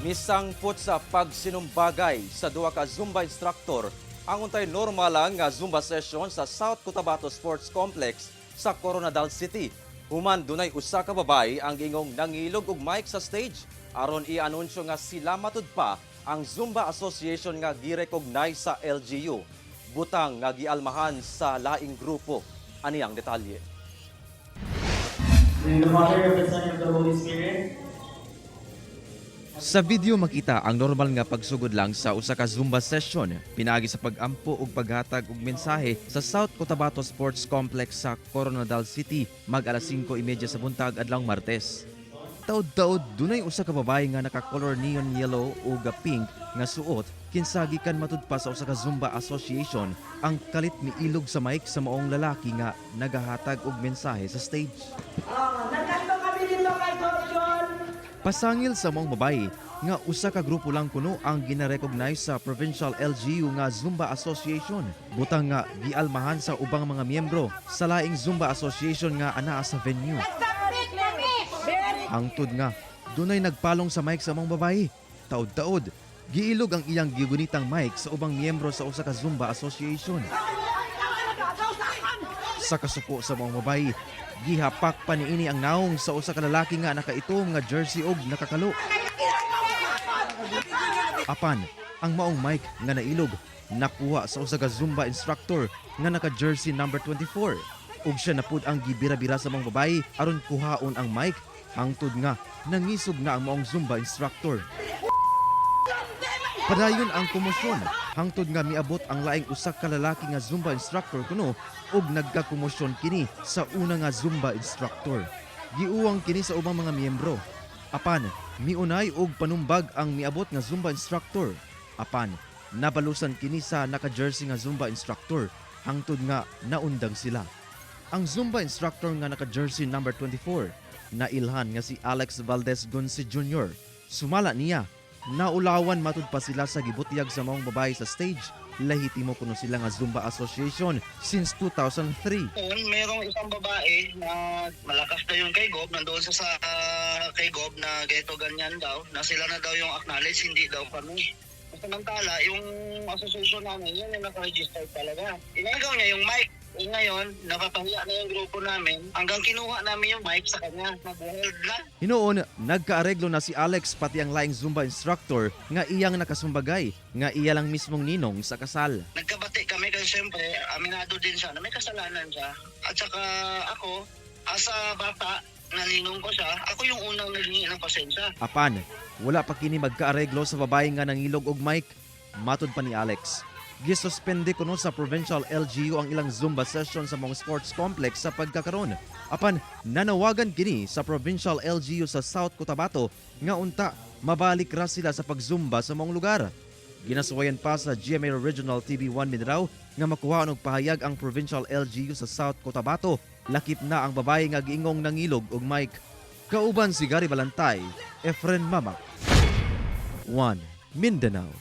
Misangpot sa pagsinumbagay sa duha ka zumba instructor ang untay normal nga zumba session sa South Cotabato Sports Complex sa Koronadal City. Human dunay usa ka babae ang gingong nangilog og mic sa stage aron i-anunsyo nga sila matud pa ang Zumba Association nga gi-recognize sa LGU. Butang nga gialmahan sa laing grupo. Ani ang detalye. In the Father, of the Son, and of the Holy Spirit. Sa video makita ang normal nga pagsugod lang sa usa ka Zumba session pinaagi sa pag-ampo ug paghatag og mensahe sa South Cotabato Sports Complex sa Koronadal City mag-alas 5:30 sa buntag adlawng Martes. Taud-taud dunay usa ka babae nga naka-color neon yellow ug pink nga suot kinsa gikan matud pa sa usa ka Zumba Association ang kalit miilog sa mic sa maong lalaki nga nagahatag og mensahe sa stage. Nagkanto kami dito kay John. Pasangil sa mga babae nga usa ka grupo lang kuno ang gina-recognize sa Provincial LGU nga Zumba Association. Butang nga gialmahan sa ubang mga miyembro sa laing Zumba Association nga anaa sa venue. Hangtod nga dunay nagpalong sa mic sa mga babae. Taud-taud giilog ang iyang gigunitang mic sa ubang miyembro sa usa ka Zumba Association. Sa kasuko sa mga babae, gihapak pa niini ang naong sa usa ka lalaki nga nakaitom nga jersey og nakakalo. Apan, ang maong mic nga nailog nakuha sa usa ka Zumba instructor nga naka-jersey number 24. Ug siya napud ang gibira-bira sa mga babae aron kuhaon ang mic hangtod nga nangisog na ang maong Zumba instructor. Padayon ang komosyon hangtod nga miabot ang laing usa ka lalaki nga Zumba instructor kuno ug nagkakomosyon kini sa una nga Zumba instructor. Giuwang kini sa ubang mga miyembro. Apan miunay og panumbag ang miabot nga Zumba instructor. Apan nabalusan kini sa naka-jersey nga Zumba instructor hangtod nga naundang sila. Ang Zumba instructor nga naka-jersey number 24 nailhan nga si Alex Valdez Gonsi Jr. Sumala niya naulawan matud pa sila sa gibutyag sa maong babae sa stage. Lahitimo kuno sila nga Zumba Association since 2003. Merong isang babae na malakas na yung kay Gob, nandoon sa kay Gob na geto ganyan daw, na sila na daw yung acknowledge, hindi daw kami. Samantala, yung association namin, yun yung naka-register talaga. Inagaw niya yung mic. Ngayon, napapahiya na yung grupo namin hanggang kinuha namin yung mic sa kanya. Nag-hold na. Hinoon, nagkaareglo na si Alex pati ang laing Zumba instructor nga iyang nakasumbagay nga iya lang mismong ninong sa kasal. Nagkabati kami kasi siyempre, aminado din siya na may kasalanan siya. At saka ako, asa bata, naninong ko siya, ako yung unang naghingi ng pasensya. Apan, wala pa kini magkaareglo sa babae nga nangilog og mic. Matud pa ni Alex, gisuspende kuno sa Provincial LGU ang ilang Zumba session sa mga sports complex sa pagkakaron. Apan nanawagan kini sa Provincial LGU sa South Cotabato nga unta mabalik ra sila sa pagzumba sa mga lugar. Ginasuwayan pa sa GMA Regional TV1 Mindanao nga makuha og pahayag ang Provincial LGU sa South Cotabato. Lakip na ang babae nga giingong nangilog og mic. Kauban si Gary Balantay, Efren Mamak, 1 Mindanao.